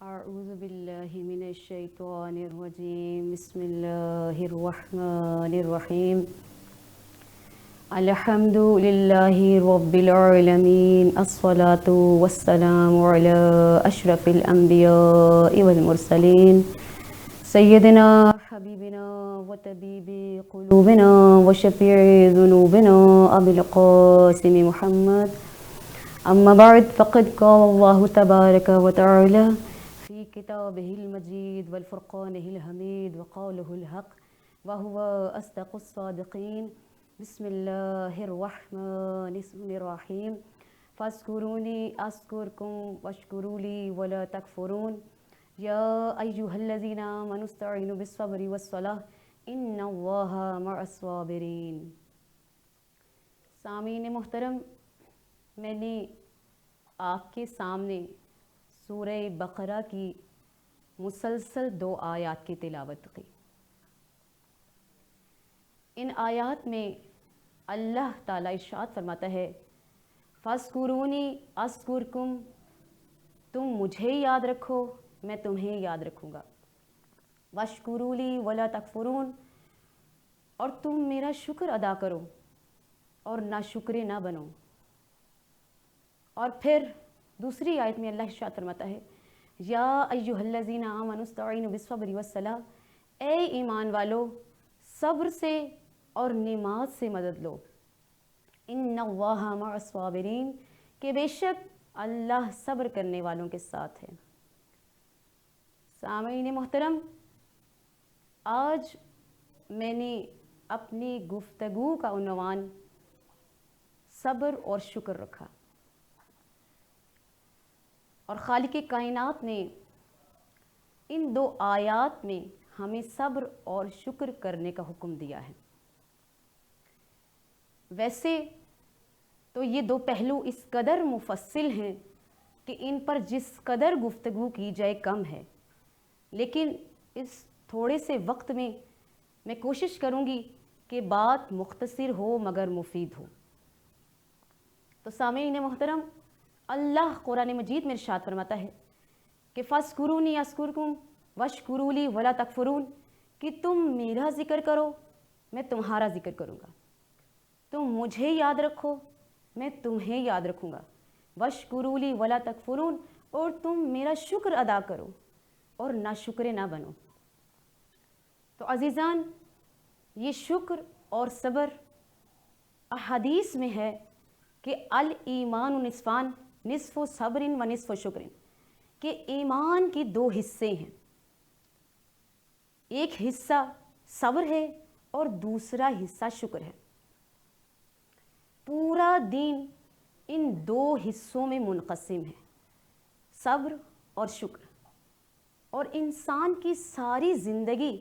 أعوذ بالله من الشيطان الرجيم بسم الله الرحمن الرحيم الحمد لله رب العالمين الصلاة والسلام على أشرف الأنبياء والمرسلين سيدنا حبيبنا وطبيب قلوبنا وشفيع ذنوبنا أبي القاسم محمد أما بعد فقد قال الله تبارك وتعالى في كتابه المجيد والفرقانه الحميد وقوله الحق وهو أصدق الصادقين بسم الله الرحمن الرحيم فاذكروني أذكركم واشكروا لي ولا تكفرون يا أيها الذين آمنوا استعينوا بالصبر والصلاة إن الله مع الصابرين. سامعین محترم، میں نے آپ کے سامنے سورہ بقرہ کی مسلسل 2 آیات کی تلاوت کی. ان آیات میں اللہ تعالیٰ ارشاد فرماتا ہے فاذکرونی اذکرکم، تم مجھے یاد رکھو میں تمہیں یاد رکھوں گا. واشکروا لی ولا تکفرون، اور تم میرا شکر ادا کرو اور ناشکرے نہ بنو. اور پھر دوسری آیت میں اللہ ارشاد فرماتا ہے یا ایھا الذین آمنوا استعینوا بالصبر والصلاۃ، اے ایمان والو صبر سے اور نماز سے مدد لو. ان اللہ مع الصابرین، کہ بے شک اللہ صبر کرنے والوں کے ساتھ ہے. سامعین محترم، آج میں نے اپنی گفتگو کا عنوان صبر اور شکر رکھا، اور خالق کائنات نے ان 2 آیات میں ہمیں صبر اور شکر کرنے کا حکم دیا ہے. ویسے تو یہ 2 پہلو اس قدر مفصل ہیں کہ ان پر جس قدر گفتگو کی جائے کم ہے، لیکن اس تھوڑے سے وقت میں میں کوشش کروں گی کہ بات مختصر ہو مگر مفید ہو. تو سامعین محترم، اللہ قرآن مجید میں ارشاد فرماتا ہے کہ فاذکرونی اذکرکم واشکروا لی ولا تکفرون، کہ تم میرا ذکر کرو میں تمہارا ذکر کروں گا، تم مجھے یاد رکھو میں تمہیں یاد رکھوں گا. واشکروا لی ولا تکفرون، اور تم میرا شکر ادا کرو اور ناشکرے نہ بنو. تو عزیزان، یہ شکر اور صبر احادیث میں ہے کہ الایمان نصفان نصف صبر و نصف شکر، کہ ایمان کی 2 حصے ہیں، ایک حصہ صبر ہے اور دوسرا حصہ شکر ہے. پورا دین ان 2 حصوں میں منقسم ہے، صبر اور شکر، اور انسان کی ساری زندگی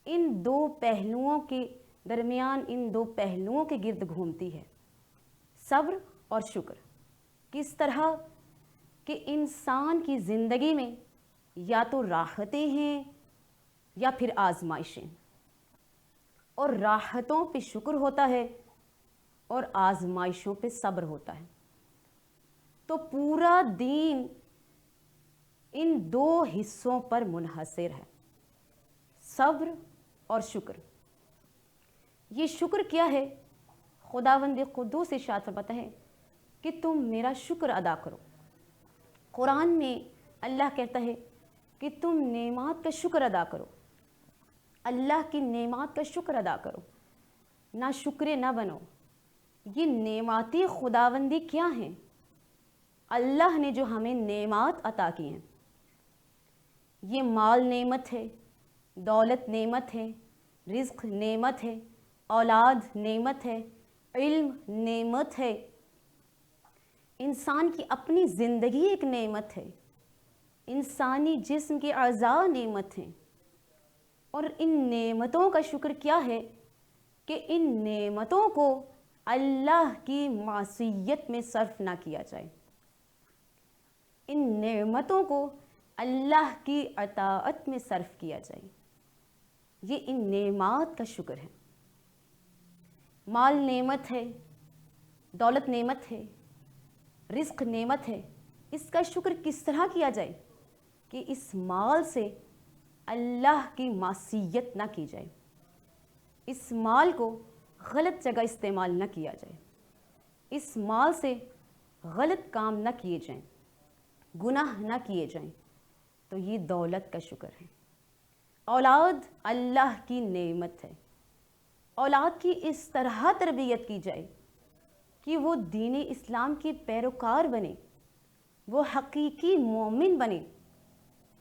ان 2 پہلوؤں کے درمیان ان 2 پہلوؤں کے گرد گھومتی ہے، صبر اور شکر. کس طرح کہ انسان کی زندگی میں یا تو راحتیں ہیں یا پھر آزمائشیں، اور راحتوں پہ شکر ہوتا ہے اور آزمائشوں پہ صبر ہوتا ہے. تو پورا دین ان 2 حصوں پر منحصر ہے، صبر اور شکر. یہ شکر کیا ہے؟ خداوند قدوس ارشاد فرماتا ہے کہ تم میرا شکر ادا کرو. قرآن میں اللہ کہتا ہے کہ تم نعمات کا شکر ادا کرو، اللہ کی نعمات کا شکر ادا کرو، نہ شکرے نہ بنو. یہ نعماتی خداوندی کیا ہیں؟ اللہ نے جو ہمیں نعمات عطا کی ہیں، یہ مال نعمت ہے، دولت نعمت ہے، رزق نعمت ہے، اولاد نعمت ہے، علم نعمت ہے. انسان کی اپنی زندگی ایک نعمت ہے، انسانی جسم کے اعضاء نعمت ہیں. اور ان نعمتوں کا شکر کیا ہے کہ ان نعمتوں کو اللہ کی معصیت میں صرف نہ کیا جائے، ان نعمتوں کو اللہ کی اطاعت میں صرف کیا جائے. یہ ان نعمات کا شکر ہے. مال نعمت ہے، دولت نعمت ہے، رزق نعمت ہے، اس کا شکر کس طرح کیا جائے؟ کہ اس مال سے اللہ کی معصیت نہ کی جائے، اس مال کو غلط جگہ استعمال نہ کیا جائے، اس مال سے غلط کام نہ کیے جائیں، گناہ نہ کیے جائیں، تو یہ دولت کا شکر ہے۔ اولاد اللہ کی نعمت ہے۔ اولاد کی اس طرح تربیت کی جائے کہ وہ دین اسلام کے پیروکار بنے، وہ حقیقی مومن بنے،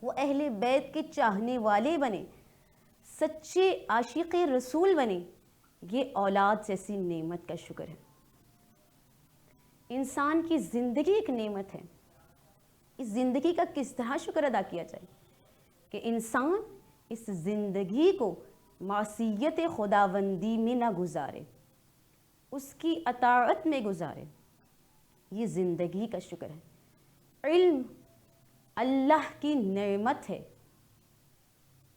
وہ اہل بیت کے چاہنے والے بنے، سچے عاشق رسول بنے۔ یہ اولاد جیسی نعمت کا شکر ہے۔ انسان کی زندگی ایک نعمت ہے۔ اس زندگی کا کس طرح شکر ادا کیا جائے کہ انسان اس زندگی کو معصیت خداوندی میں نہ گزارے، اس کی اطاعت میں گزارے۔ یہ زندگی کا شکر ہے۔ علم اللہ کی نعمت ہے۔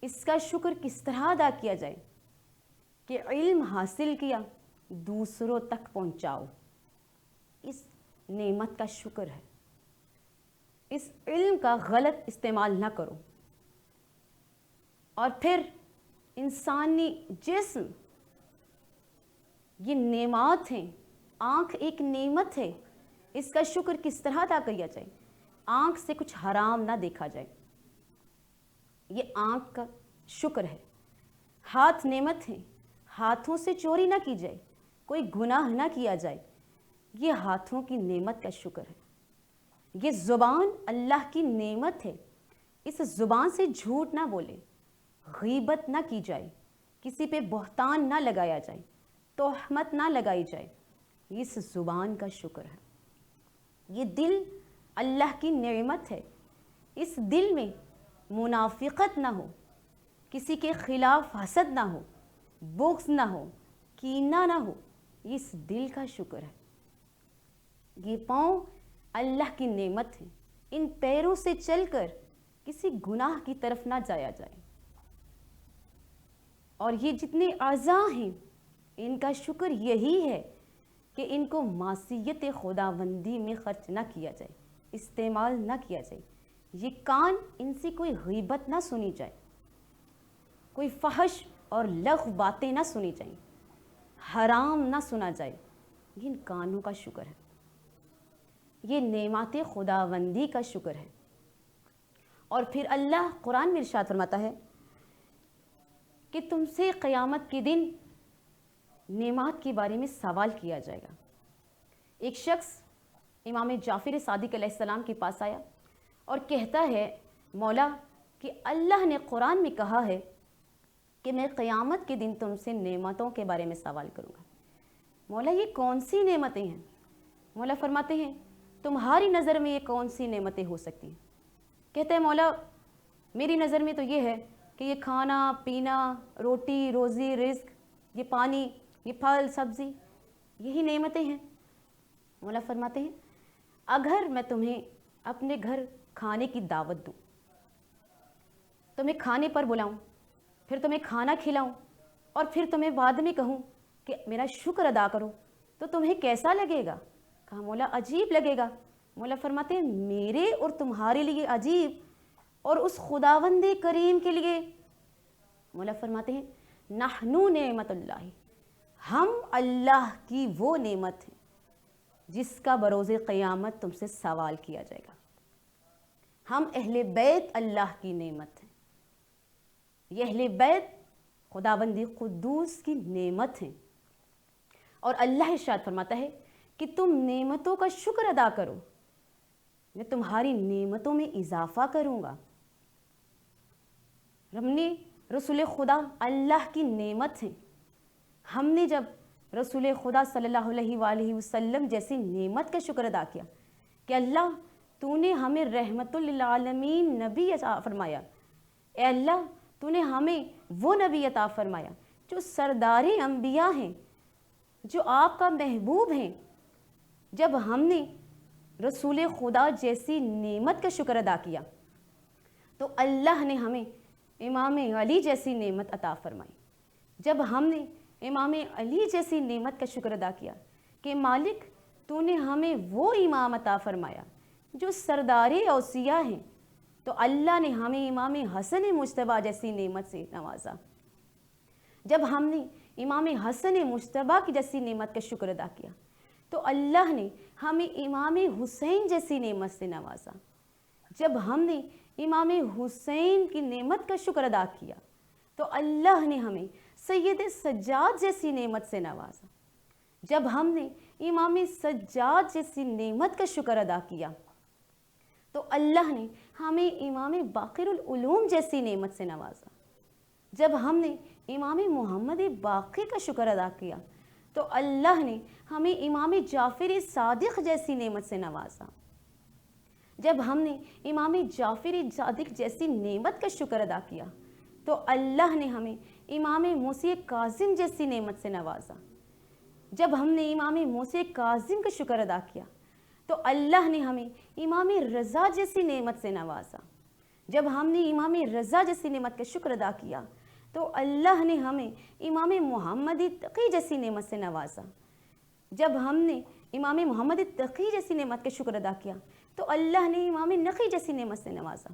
اس کا شکر کس طرح ادا کیا جائے کہ علم حاصل کیا، دوسروں تک پہنچاؤ۔ اس نعمت کا شکر ہے۔ اس علم کا غلط استعمال نہ کرو۔ اور پھر انسانی جسم، یہ نعمات ہیں۔ آنکھ ایک نعمت ہے، اس کا شکر کس طرح ادا کیا جائے؟ آنکھ سے کچھ حرام نہ دیکھا جائے، یہ آنکھ کا شکر ہے۔ ہاتھ نعمت ہیں، ہاتھوں سے چوری نہ کی جائے، کوئی گناہ نہ کیا جائے، یہ ہاتھوں کی نعمت کا شکر ہے۔ یہ زبان اللہ کی نعمت ہے، اس زبان سے جھوٹ نہ بولے، غیبت نہ کی جائے، کسی پہ بہتان نہ لگایا جائے، تہمت نہ لگائی جائے، اس زبان کا شکر ہے۔ یہ دل اللہ کی نعمت ہے، اس دل میں منافقت نہ ہو، کسی کے خلاف حسد نہ ہو، بغض نہ ہو، کینہ نہ ہو، اس دل کا شکر ہے۔ یہ پاؤں اللہ کی نعمت ہے، ان پیروں سے چل کر کسی گناہ کی طرف نہ جایا جائے۔ اور یہ جتنے اعضاء ہیں، ان کا شکر یہی ہے کہ ان کو معصیت خداوندی میں خرچ نہ کیا جائے، استعمال نہ کیا جائے۔ یہ کان، ان سے کوئی غیبت نہ سنی جائے، کوئی فحش اور لغو باتیں نہ سنی جائیں، حرام نہ سنا جائے۔ یہ ان کانوں کا شکر ہے۔ یہ نعمات خداوندی کا شکر ہے۔ اور پھر اللہ قرآن میں ارشاد فرماتا ہے کہ تم سے قیامت کے دن نعمات کے بارے میں سوال کیا جائے گا۔ ایک شخص امام جعفر صادق علیہ السلام کے پاس آیا اور کہتا ہے، مولا کہ اللہ نے قرآن میں کہا ہے کہ میں قیامت کے دن تم سے نعمتوں کے بارے میں سوال کروں گا۔ مولا یہ کون سی نعمتیں ہیں؟ مولا فرماتے ہیں، تمہاری نظر میں یہ کون سی نعمتیں ہو سکتی ہیں؟ کہتے ہیں، مولا میری نظر میں تو یہ ہے کہ یہ کھانا پینا، روٹی روزی، رزق، یہ پانی، یہ پھل سبزی، یہی نعمتیں ہیں۔ مولا فرماتے ہیں، اگر میں تمہیں اپنے گھر کھانے کی دعوت دوں، تمہیں کھانے پر بلاؤں، پھر تمہیں کھانا کھلاؤں، اور پھر تمہیں بعد میں کہوں کہ میرا شکر ادا کرو، تو تمہیں کیسا لگے گا؟ کہا، مولا عجیب لگے گا۔ مولا فرماتے ہیں، میرے اور تمہارے لیے عجیب، اور اس خداوند کریم کے لیے؟ مولا فرماتے ہیں، نحنو نعمت اللہ، ہم اللہ کی وہ نعمت ہیں جس کا بروز قیامت تم سے سوال کیا جائے گا۔ ہم اہل بیت اللہ کی نعمت ہیں۔ یہ اہل بیت خداوند قدوس کی نعمت ہیں۔ اور اللہ ارشاد فرماتا ہے کہ تم نعمتوں کا شکر ادا کرو، میں تمہاری نعمتوں میں اضافہ کروں گا۔ ہم نے رسول خدا اللہ کی نعمت ہیں۔ ہم نے جب رسول خدا صلی اللہ علیہ وآلہ وسلم جیسی نعمت کا شکر ادا کیا کہ اللہ تو نے ہمیں رحمت للعالمین نبی عطا فرمایا، اے اللہ تو نے ہمیں وہ نبی عطا فرمایا جو سردار انبیاء ہیں، جو آپ کا محبوب ہیں۔ جب ہم نے رسول خدا جیسی نعمت کا شکر ادا کیا تو اللہ نے ہمیں امام علی جیسی نعمت عطا فرمائی۔ جب ہم نے امام علی جیسی نعمت کا شکر ادا کیا کہ مالک تو نے ہمیں وہ امام عطا فرمایا جو سردار اوصیاء ہیں، تو اللہ نے ہمیں امام حسن مجتبیٰ جیسی نعمت سے نوازا۔ جب ہم نے امام حسن مجتبیٰ کی جیسی نعمت کا شکر ادا کیا تو اللہ نے ہمیں امام حسین جیسی نعمت سے نوازا۔ جب ہم نے امام حسین کی نعمت کا شکر ادا کیا تو اللہ نے ہمیں سید سجاد جیسی نعمت سے نوازا۔ جب ہم نے امام سجاد جیسی نعمت کا شکر ادا کیا تو اللہ نے ہمیں امام باقر العلوم جیسی نعمت سے نوازا۔ جب ہم نے امام محمد باقر کا شکر ادا کیا تو اللہ نے ہمیں امام جعفر صادق جیسی نعمت سے نوازا۔ جب ہم نے امام جعفر صادق جیسی نعمت کا شکر ادا کیا تو اللہ نے ہمیں امام موسی کاظم جیسی نعمت سے نوازا۔ جب ہم نے امام موسی کاظم کا شکر ادا کیا تو اللہ نے ہمیں امام رضا جیسی نعمت سے نوازا۔ جب ہم نے امام رضا جیسی نعمت کا شکر ادا کیا تو اللہ نے ہمیں امام محمد تقی جیسی نعمت سے نوازا۔ جب ہم نے امام محمد تقی جیسی نعمت کا شکر ادا کیا تو اللہ نے امام نقی جیسی نعمت سے نوازا۔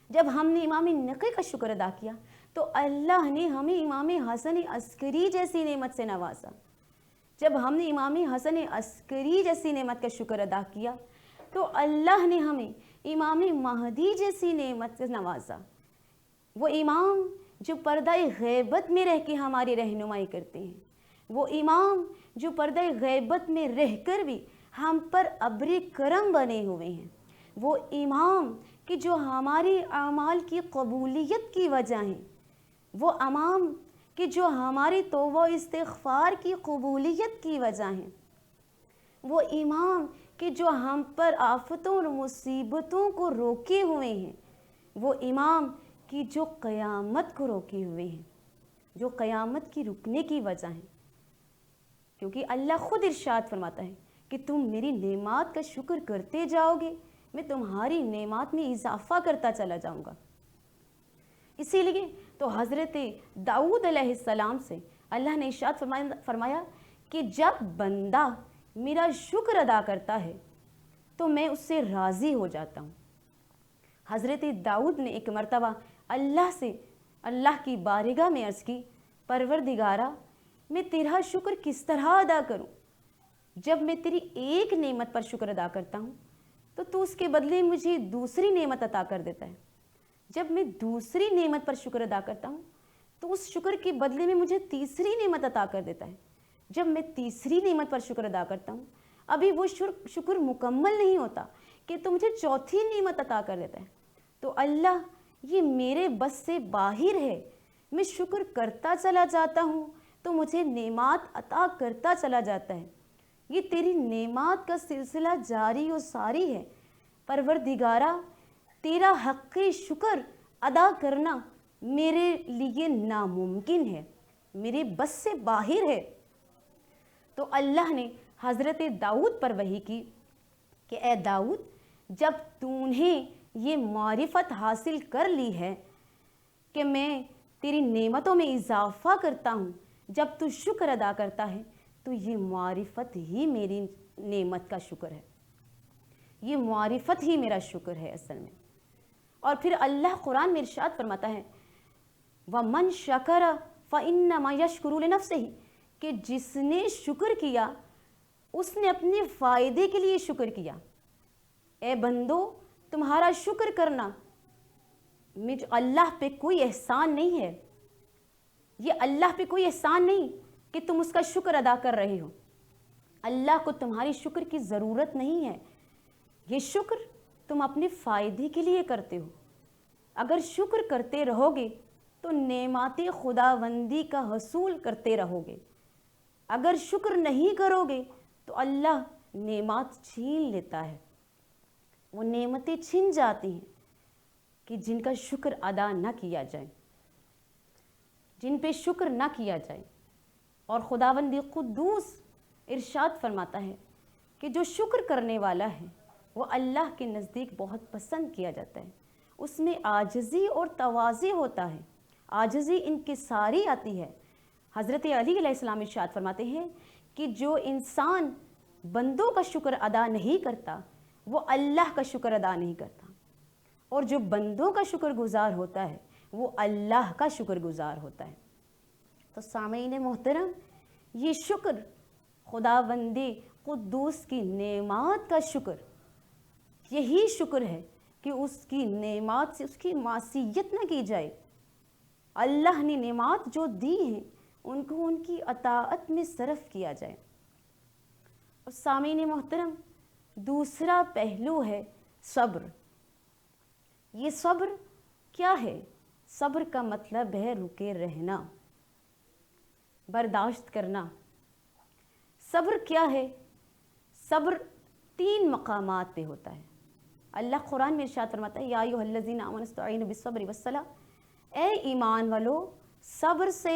جب ہم نے امام نقی کا شکر ادا کیا تو اللہ نے ہمیں امام حسن عسکری جیسی نعمت سے نوازا۔ جب ہم نے امام حسن عسکری جیسی نعمت کا شکر ادا کیا تو اللہ نے ہمیں امام مہدی جیسی نعمت سے نوازا۔ وہ امام جو پردہ غیبت میں رہ کے ہماری رہنمائی کرتے ہیں، وہ امام جو پردہ غیبت میں رہ کر بھی ہم پر ابر کرم بنے ہوئے ہیں، وہ امام کہ جو ہماری اعمال کی قبولیت کی وجہ ہیں، وہ امام کہ جو ہماری توبہ استغفار کی قبولیت کی وجہ ہیں، وہ امام کہ جو ہم پر آفتوں اور مصیبتوں کو روکے ہوئے ہیں، وہ امام کہ جو قیامت کو روکے ہوئے ہیں، جو قیامت کی رکنے کی وجہ ہیں۔ کیونکہ اللہ خود ارشاد فرماتا ہے کہ تم میری نعمات کا شکر کرتے جاؤ گے، میں تمہاری نعمات میں اضافہ کرتا چلا جاؤں گا۔ اسی لیے تو حضرت داؤد علیہ السلام سے اللہ نے ارشاد فرمایا کہ جب بندہ میرا شکر ادا کرتا ہے تو میں اس سے راضی ہو جاتا ہوں۔ حضرت داؤد نے ایک مرتبہ اللہ کی بارگاہ میں عرض کی، پروردگارا میں تیرا شکر کس طرح ادا کروں؟ جب میں تیری ایک نعمت پر شکر ادا کرتا ہوں تو تو اس کے بدلے مجھے دوسری نعمت عطا کر دیتا ہے۔ جب میں دوسری نعمت پر شکر ادا کرتا ہوں تو اس شکر کے بدلے میں مجھے تیسری نعمت عطا کر دیتا ہے۔ جب میں تیسری نعمت پر شکر ادا کرتا ہوں ابھی وہ شکر مکمل نہیں ہوتا کہ تو مجھے چوتھی نعمت عطا کر دیتا ہے۔ تو اللہ یہ میرے بس سے باہر ہے، میں شکر کرتا چلا جاتا ہوں تو مجھے نعمات عطا کرتا چلا جاتا ہے۔ یہ تیری نعمات کا سلسلہ جاری و ساری ہے۔ پروردگارا تیرا حق شکر ادا کرنا میرے لیے ناممکن ہے، میرے بس سے باہر ہے۔ تو اللہ نے حضرت داؤد پر وحی کی کہ اے داؤد، جب تو نے یہ معرفت حاصل کر لی ہے کہ میں تیری نعمتوں میں اضافہ کرتا ہوں، جب تو شکر ادا کرتا ہے تو یہ معرفت ہی میری نعمت کا شکر ہے، یہ معرفت ہی میرا شکر ہے اصل میں۔ اور پھر اللہ قرآن میں ارشاد فرماتا ہے وَمَنْ شَكَرَ فَإِنَّمَا يَشْكُرُ لِنَفْسِهِ کہ جس نے شکر کیا اس نے اپنے فائدے کے لیے شکر کیا۔ اے بندو، تمہارا شکر کرنا اللہ پہ کوئی احسان نہیں ہے، یہ اللہ پہ کوئی احسان نہیں کہ تم اس کا شکر ادا کر رہے ہو۔ اللہ کو تمہاری شکر کی ضرورت نہیں ہے، یہ شکر تم اپنے فائدے کے لیے کرتے ہو۔ اگر شکر کرتے رہو گے تو نعمات خداوندی کا حصول کرتے رہو گے، اگر شکر نہیں کرو گے تو اللہ نعمات چھین لیتا ہے، وہ نعمتیں چھن جاتی ہیں کہ جن کا شکر ادا نہ کیا جائے، جن پہ شکر نہ کیا جائے۔ اور خداوند قدوس ارشاد فرماتا ہے کہ جو شکر کرنے والا ہے وہ اللہ کے نزدیک بہت پسند کیا جاتا ہے، اس میں عاجزی اور تواضع ہوتا ہے، عاجزی انکساری آتی ہے۔ حضرت علی علیہ السلام ارشاد فرماتے ہیں کہ جو انسان بندوں کا شکر ادا نہیں کرتا وہ اللہ کا شکر ادا نہیں کرتا، اور جو بندوں کا شکر گزار ہوتا ہے وہ اللہ کا شکر گزار ہوتا ہے۔ تو سامعین محترم، یہ شکر خداوند قدوس کی نعمات کا شکر، یہی شکر ہے کہ اس کی نعمات سے اس کی معصیت نہ کی جائے۔ اللہ نے نعمات جو دی ہیں ان کو ان کی اطاعت میں صرف کیا جائے۔ اور سامعین محترم، دوسرا پہلو ہے صبر۔ یہ صبر کیا ہے؟ صبر کا مطلب ہے رکے رہنا، برداشت کرنا۔ صبر کیا ہے؟ صبر 3 مقامات پہ ہوتا ہے۔ اللہ قرآن میں ارشاد فرماتا ہے، یا ایھا الذین آمنوا استعینوا بالصبر والصلاۃ، اے ایمان والو صبر سے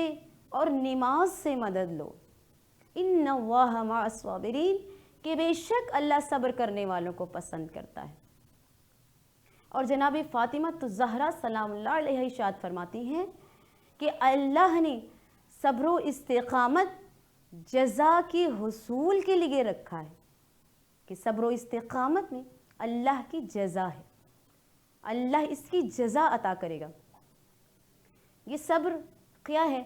اور نماز سے مدد لو۔ ان اللہ مع الصابرین، کہ بے شک اللہ صبر کرنے والوں کو پسند کرتا ہے۔ اور جناب فاطمہ الزہرا سلام اللہ علیہ ارشاد فرماتی ہیں کہ اللہ نے صبر و استقامت جزا کے حصول کے لیے رکھا ہے، کہ صبر و استقامت میں اللہ کی جزا ہے، اللہ اس کی جزا عطا کرے گا۔ یہ صبر کیا ہے؟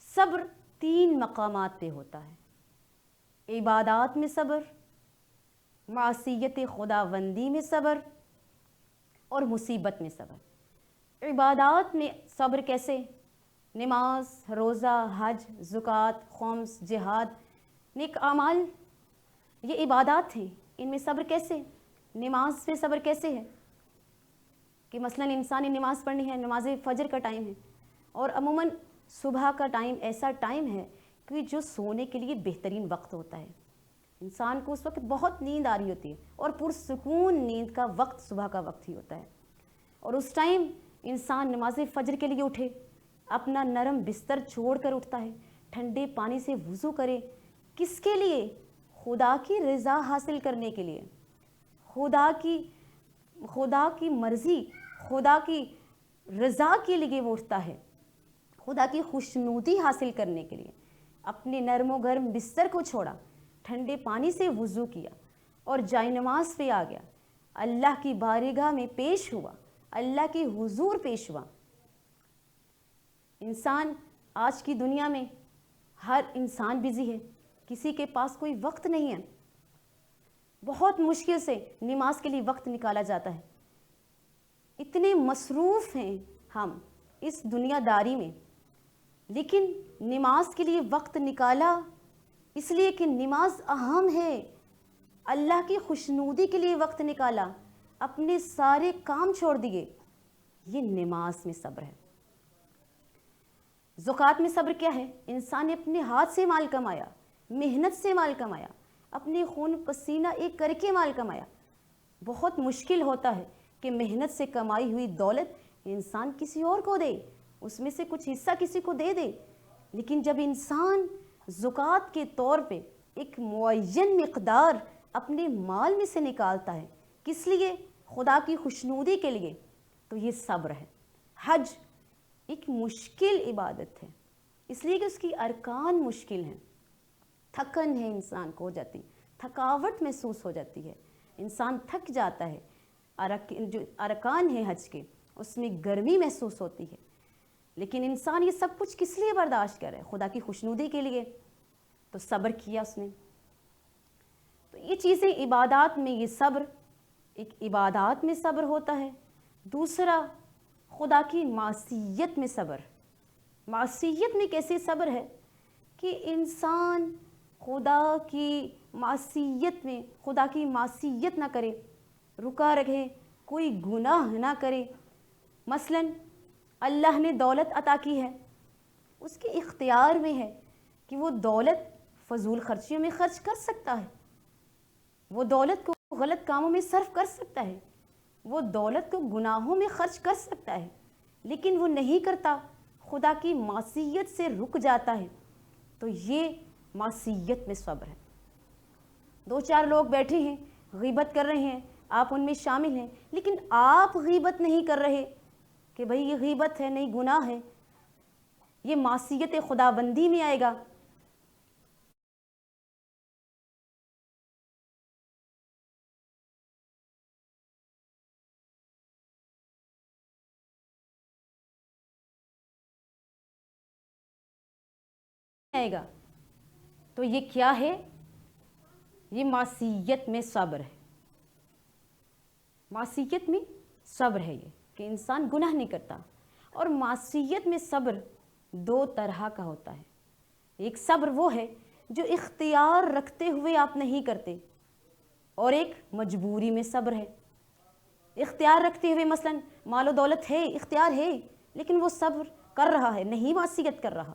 صبر 3 مقامات پہ ہوتا ہے۔ عبادات میں صبر، معصیت خداوندی میں صبر، اور مصیبت میں صبر۔ عبادات میں صبر کیسے؟ نماز، روزہ، حج، زکوٰۃ، خمس، جہاد، نیک اعمال، یہ عبادات ہیں، ان میں صبر کیسے؟ نماز پہ صبر کیسے ہے کہ مثلاً انسان نے نماز پڑھنی ہے، نماز فجر کا ٹائم ہے، اور عموماً صبح کا ٹائم ایسا ٹائم ہے کہ جو سونے کے لیے بہترین وقت ہوتا ہے۔ انسان کو اس وقت بہت نیند آ رہی ہوتی ہے، اور پرسکون نیند کا وقت صبح کا وقت ہی ہوتا ہے، اور اس ٹائم انسان نماز فجر کے لیے اٹھے، اپنا نرم بستر چھوڑ کر اٹھتا ہے، ٹھنڈے پانی سے وضو کرے۔ کس کے لیے؟ خدا کی رضا حاصل کرنے کے لیے، خدا کی مرضی، خدا کی رضا کے لیے وہ اٹھتا ہے، خدا کی خوشنودی حاصل کرنے کے لیے اپنے نرم و گرم بستر کو چھوڑا، ٹھنڈے پانی سے وضو کیا، اور جائے نماز پہ آ گیا، اللہ کی بارگاہ میں پیش ہوا، اللہ کے حضور پیش ہوا۔ انسان آج کی دنیا میں ہر انسان بزی ہے، کسی کے پاس کوئی وقت نہیں ہے، بہت مشکل سے نماز کے لیے وقت نکالا جاتا ہے۔ اتنے مصروف ہیں ہم اس دنیا داری میں، لیکن نماز کے لیے وقت نکالا اس لیے کہ نماز اہم ہے، اللہ کی خوشنودی کے لیے وقت نکالا، اپنے سارے کام چھوڑ دیے، یہ نماز میں صبر ہے۔ زکوٰۃ میں صبر کیا ہے؟ انسان نے اپنے ہاتھ سے مال کمایا، محنت سے مال کمایا، اپنے خون پسینہ ایک کر کے مال کمایا۔ بہت مشکل ہوتا ہے کہ محنت سے کمائی ہوئی دولت انسان کسی اور کو دے، اس میں سے کچھ حصہ کسی کو دے دے، لیکن جب انسان زکوٰۃ کے طور پہ ایک معین مقدار اپنے مال میں سے نکالتا ہے، کس لیے؟ خدا کی خوشنودی کے لیے، تو یہ صبر ہے۔ حج ایک مشکل عبادت ہے، اس لیے کہ اس کی ارکان مشکل ہیں، تھکن ہے انسان کو ہو جاتی، تھکاوٹ محسوس ہو جاتی ہے، انسان تھک جاتا ہے، جو ارکان ہیں حج کے اس میں گرمی محسوس ہوتی ہے، لیکن انسان یہ سب کچھ کس لیے برداشت کر رہا ہے؟ خدا کی خوشنودی کے لیے، تو صبر کیا اس نے۔ تو یہ چیزیں عبادات میں، یہ صبر ایک عبادات میں صبر ہوتا ہے۔ دوسرا، خدا کی معصیت میں صبر۔ معصیت میں کیسے صبر ہے کہ انسان خدا کی معصیت میں، خدا کی معصیت نہ کرے، رکا رہے، کوئی گناہ نہ کرے۔ مثلاً اللہ نے دولت عطا کی ہے، اس کے اختیار میں ہے کہ وہ دولت فضول خرچیوں میں خرچ کر سکتا ہے، وہ دولت کو غلط کاموں میں صرف کر سکتا ہے، وہ دولت کو گناہوں میں خرچ کر سکتا ہے، لیکن وہ نہیں کرتا، خدا کی معصیت سے رک جاتا ہے، تو یہ معصیت میں صبر ہے۔ 2-4 لوگ بیٹھے ہیں، غیبت کر رہے ہیں، آپ ان میں شامل ہیں، لیکن آپ غیبت نہیں کر رہے کہ بھئی یہ غیبت ہے، نہیں گناہ ہے، یہ معصیت خداوندی میں آئے گا۔ آئے گا. تو یہ کیا ہے؟ یہ معصیت میں صبر ہے. معصیت میں صبر ہے یہ کہ انسان گناہ نہیں کرتا. اور معصیت میں صبر دو طرح کا ہوتا ہے. ایک صبر وہ ہے جو اختیار رکھتے ہوئے آپ نہیں کرتے، اور ایک مجبوری میں صبر ہے. اختیار رکھتے ہوئے مثلا مال و دولت ہے، اختیار ہے، لیکن وہ صبر کر رہا ہے، نہیں معصیت کر رہا.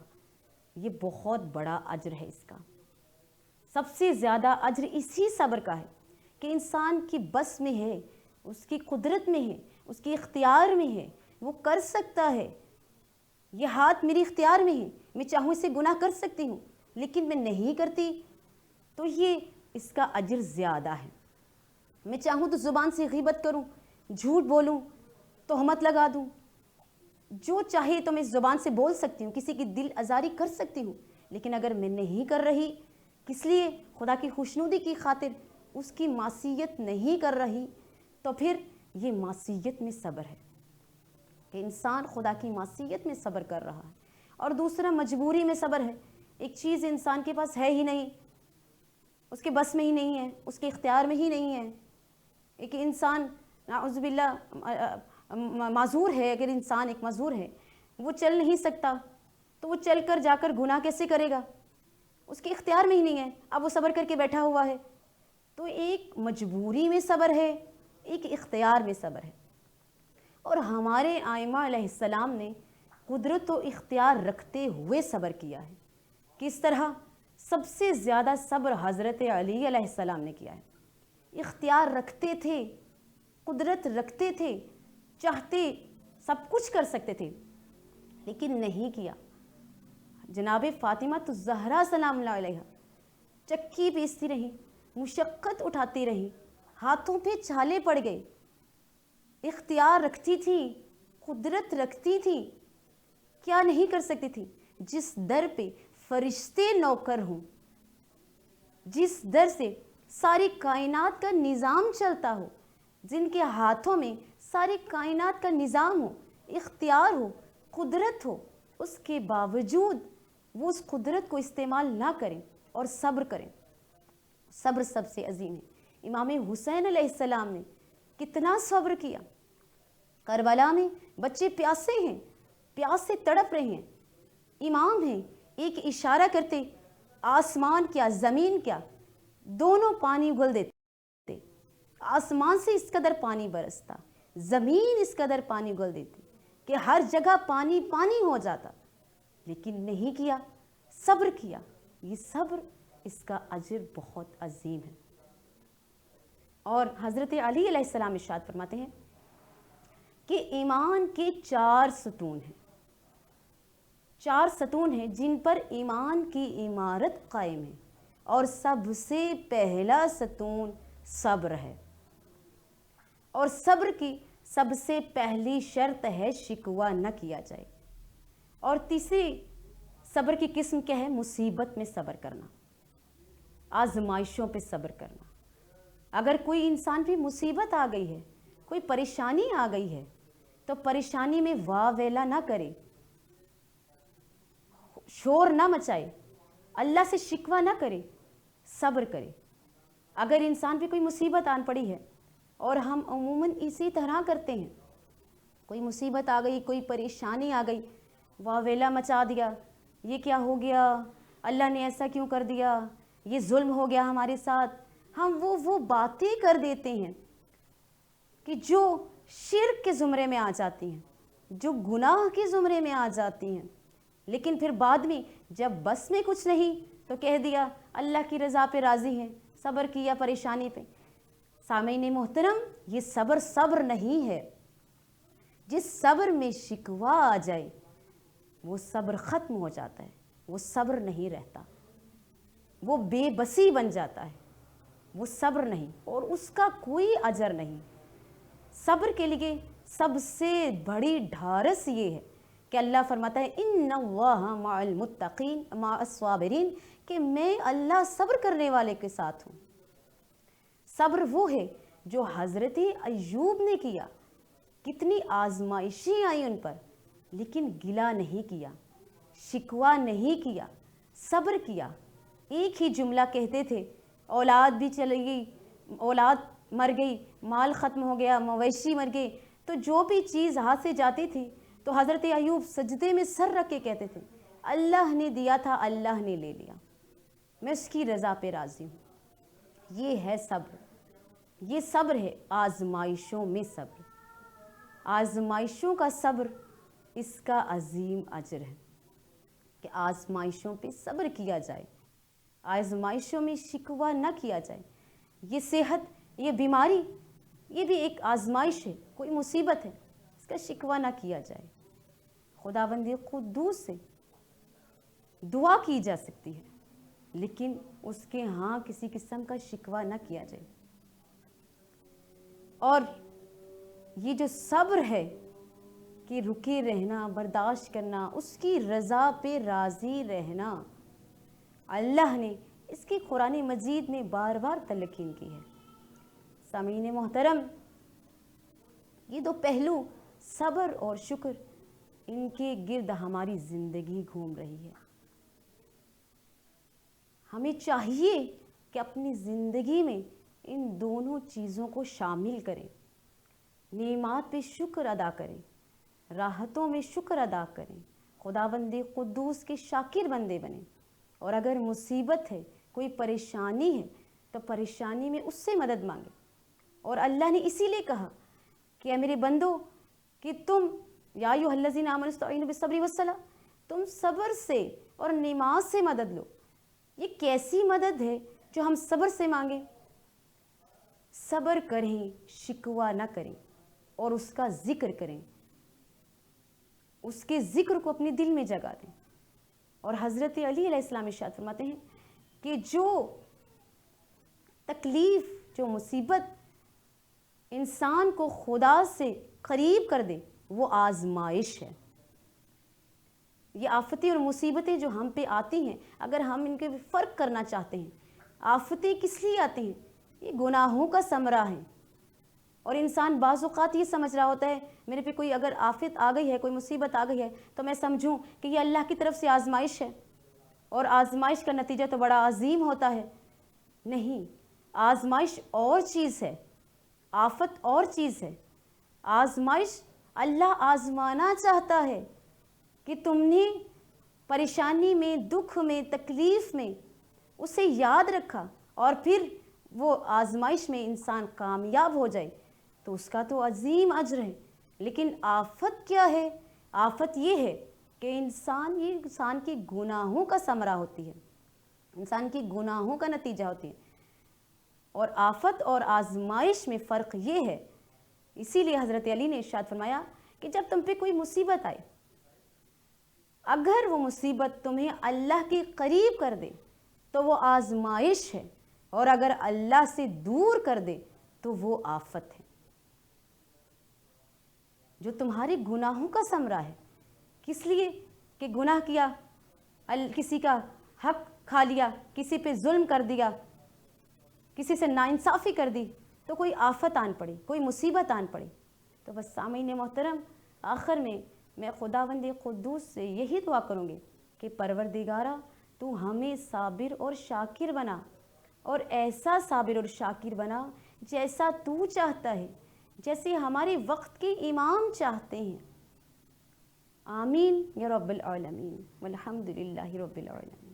یہ بہت بڑا اجر ہے اس کا. سب سے زیادہ اجر اسی صبر کا ہے کہ انسان کی بس میں ہے، اس کی قدرت میں ہے، اس کی اختیار میں ہے، وہ کر سکتا ہے. یہ ہاتھ میری اختیار میں ہے، میں چاہوں اسے گناہ کر سکتی ہوں، لیکن میں نہیں کرتی، تو یہ اس کا اجر زیادہ ہے. میں چاہوں تو زبان سے غیبت کروں، جھوٹ بولوں، تہمت لگا دوں، جو چاہے تو میں زبان سے بول سکتی ہوں، کسی کی دل آزاری کر سکتی ہوں، لیکن اگر میں نہیں کر رہی، کس لیے؟ خدا کی خوشنودی کی خاطر، اس کی معصیت نہیں کر رہی، تو پھر یہ معصیت میں صبر ہے کہ انسان خدا کی معصیت میں صبر کر رہا ہے. اور دوسرا مجبوری میں صبر ہے. ایک چیز انسان کے پاس ہے ہی نہیں، اس کے بس میں ہی نہیں ہے، اس کے اختیار میں ہی نہیں ہے. ایک انسان نعوذ باللہ معذور ہے. اگر انسان ایک معذور ہے، وہ چل نہیں سکتا، تو وہ چل کر جا کر گناہ کیسے کرے گا؟ اس کے اختیار میں ہی نہیں ہے، اب وہ صبر کر کے بیٹھا ہوا ہے. تو ایک مجبوری میں صبر ہے، ایک اختیار میں صبر ہے. اور ہمارے ائمہ علیہ السلام نے قدرت و اختیار رکھتے ہوئے صبر کیا ہے. کس طرح؟ سب سے زیادہ صبر حضرت علی علیہ السلام نے کیا ہے. اختیار رکھتے تھے، قدرت رکھتے تھے، چاہتے سب کچھ کر سکتے تھے، لیکن نہیں کیا. جناب فاطمہ الزہرا سلام اللہ علیہ چکی پیستی رہی، مشقت اٹھاتی رہی، ہاتھوں پہ چھالے پڑ گئے. اختیار رکھتی تھی، قدرت رکھتی تھی، کیا نہیں کر سکتی تھی؟ جس در پہ فرشتے نوکر ہوں، جس در سے ساری کائنات کا نظام چلتا ہو، جن کے ہاتھوں میں ساری کائنات کا نظام ہو، اختیار ہو، قدرت ہو، اس کے باوجود وہ اس قدرت کو استعمال نہ کریں اور صبر کریں. صبر سب سے عظیم ہے. امام حسین علیہ السلام نے کتنا صبر کیا. کربلا میں بچے پیاسے ہیں، پیاس سے تڑپ رہے ہیں، امام ہیں، ایک اشارہ کرتے، آسمان کیا زمین کیا دونوں پانی اگل دیتے. آسمان سے اس قدر پانی برستا، زمین اس قدر پانی اگل دیتی کہ ہر جگہ پانی پانی ہو جاتا، لیکن نہیں کیا، صبر کیا. یہ صبر، اس کا اجر بہت عظیم ہے. اور حضرت علی علیہ السلام ارشاد فرماتے ہیں کہ ایمان کے 4 ستون ہیں، 4 ستون ہیں جن پر ایمان کی عمارت قائم ہے، اور سب سے پہلا ستون صبر ہے. اور صبر کی سب سے پہلی شرط ہے شکوہ نہ کیا جائے. اور تیسری صبر کی قسم کیا ہے؟ مصیبت میں صبر کرنا، آزمائشوں پہ صبر کرنا. اگر کوئی انسان پہ مصیبت آ گئی ہے، کوئی پریشانی آ گئی ہے، تو پریشانی میں واہ ویلا نہ کرے، شور نہ مچائے، اللہ سے شکوہ نہ کرے، صبر کرے. اگر انسان پہ کوئی مصیبت آن پڑی ہے، اور ہم عموماً اسی طرح کرتے ہیں، کوئی مصیبت آ گئی، کوئی پریشانی آ گئی، واہ ویلا مچا دیا، یہ کیا ہو گیا، اللہ نے ایسا کیوں کر دیا، یہ ظلم ہو گیا ہمارے ساتھ. ہم وہ باتیں کر دیتے ہیں کہ جو شرک کے زمرے میں آ جاتی ہیں، جو گناہ کے زمرے میں آ جاتی ہیں. لیکن پھر بعد میں جب بس میں کچھ نہیں تو کہہ دیا اللہ کی رضا پہ راضی ہیں، صبر کیا پریشانی پہ. سامعین محترم، یہ صبر نہیں ہے. جس صبر میں شکوہ آ جائے وہ صبر ختم ہو جاتا ہے، وہ صبر نہیں رہتا، وہ بے بسی بن جاتا ہے، وہ صبر نہیں، اور اس کا کوئی اجر نہیں. صبر کے لیے سب سے بڑی ڈھارس یہ ہے کہ اللہ فرماتا ہے ان اللہ مع المتقین مع الصابرین، کہ میں اللہ صبر کرنے والے کے ساتھ ہوں. صبر وہ ہے جو حضرت ایوب نے کیا. کتنی آزمائشیں آئی ان پر، لیکن گلہ نہیں کیا، شکوہ نہیں کیا، صبر کیا. ایک ہی جملہ کہتے تھے, اولاد بھی چلی گئی, اولاد مر گئی, مال ختم ہو گیا, مویشی مر گئے, تو جو بھی چیز ہاتھ سے جاتی تھی تو حضرت ایوب سجدے میں سر رکھ کے کہتے تھے, اللہ نے دیا تھا, اللہ نے لے لیا, میں اس کی رضا پہ راضی ہوں. یہ ہے صبر. یہ صبر ہے آزمائشوں میں صبر. آزمائشوں کا صبر اس کا عظیم اجر ہے کہ آزمائشوں پہ صبر کیا جائے, آزمائشوں میں شکوہ نہ کیا جائے. یہ صحت, یہ بیماری, یہ بھی ایک آزمائش ہے, کوئی مصیبت ہے, اس کا شکوہ نہ کیا جائے. خداوند قدوس سے دعا کی جا سکتی ہے, لیکن اس کے ہاں کسی قسم کا شکوہ نہ کیا جائے. اور یہ جو صبر ہے کہ رکے رہنا, برداشت کرنا, اس کی رضا پہ راضی رہنا, اللہ نے اس کی قرآن مجید میں بار بار تلقین کی ہے. سامعین محترم, یہ دو پہلو صبر اور شکر, ان کے گرد ہماری زندگی گھوم رہی ہے. ہمیں چاہیے کہ اپنی زندگی میں ان دونوں چیزوں کو شامل کریں. نعمات پہ شکر ادا کریں, راحتوں میں شکر ادا کریں, خداوند قدوس کے شاکر بندے بنیں. اور اگر مصیبت ہے, کوئی پریشانی ہے, تو پریشانی میں اس سے مدد مانگیں. اور اللہ نے اسی لیے کہا کہ اے میرے بندو کہ تم یا ایھا الذین آمنوا استعینوا بالصبر والصلاۃ, تم صبر سے اور نماز سے مدد لو. یہ کیسی مدد ہے جو ہم صبر سے مانگیں؟ صبر کریں, شکوہ نہ کریں, اور اس کا ذکر کریں, اس کے ذکر کو اپنے دل میں جگا دیں. اور حضرت علی علیہ السلام ارشاد فرماتے ہیں کہ جو تکلیف, جو مصیبت انسان کو خدا سے قریب کر دے, وہ آزمائش ہے. یہ آفتیں اور مصیبتیں جو ہم پہ آتی ہیں, اگر ہم ان کے فرق کرنا چاہتے ہیں, آفتیں کس لیے آتی ہیں؟ یہ گناہوں کا ثمرہ ہے. اور انسان بعض اوقات یہ سمجھ رہا ہوتا ہے میرے پہ کوئی اگر آفت آ گئی ہے, کوئی مصیبت آ گئی ہے, تو میں سمجھوں کہ یہ اللہ کی طرف سے آزمائش ہے, اور آزمائش کا نتیجہ تو بڑا عظیم ہوتا ہے. نہیں, آزمائش اور چیز ہے, آفت اور چیز ہے. آزمائش اللہ آزمانا چاہتا ہے کہ تم نے پریشانی میں, دکھ میں, تکلیف میں اسے یاد رکھا, اور پھر وہ آزمائش میں انسان کامیاب ہو جائے, تو اس کا تو عظیم اجر ہے. لیکن آفت کیا ہے؟ آفت یہ ہے کہ یہ انسان کے گناہوں کا ثمرہ ہوتی ہے, انسان کے گناہوں کا نتیجہ ہوتی ہے. اور آفت اور آزمائش میں فرق یہ ہے. اسی لیے حضرت علی نے ارشاد فرمایا کہ جب تم پہ کوئی مصیبت آئے, اگر وہ مصیبت تمہیں اللہ کے قریب کر دے تو وہ آزمائش ہے, اور اگر اللہ سے دور کر دے تو وہ آفت ہے. جو تمہارے گناہوں کا ثمرہ ہے, کس لیے کہ گناہ کیا, کسی کا حق کھا لیا, کسی پہ ظلم کر دیا, کسی سے ناانصافی کر دی, تو کوئی آفت آن پڑی, کوئی مصیبت آن پڑی. تو بس سامعین محترم, آخر میں خداوند قدوس سے یہی دعا کروں گی کہ پروردگارا تو ہمیں صابر اور شاکر بنا, اور ایسا صابر اور شاکر بنا جیسا تو چاہتا ہے, جیسے ہمارے وقت کے امام چاہتے ہیں. آمین یا رب العالمین, والحمد للہ رب العالمین.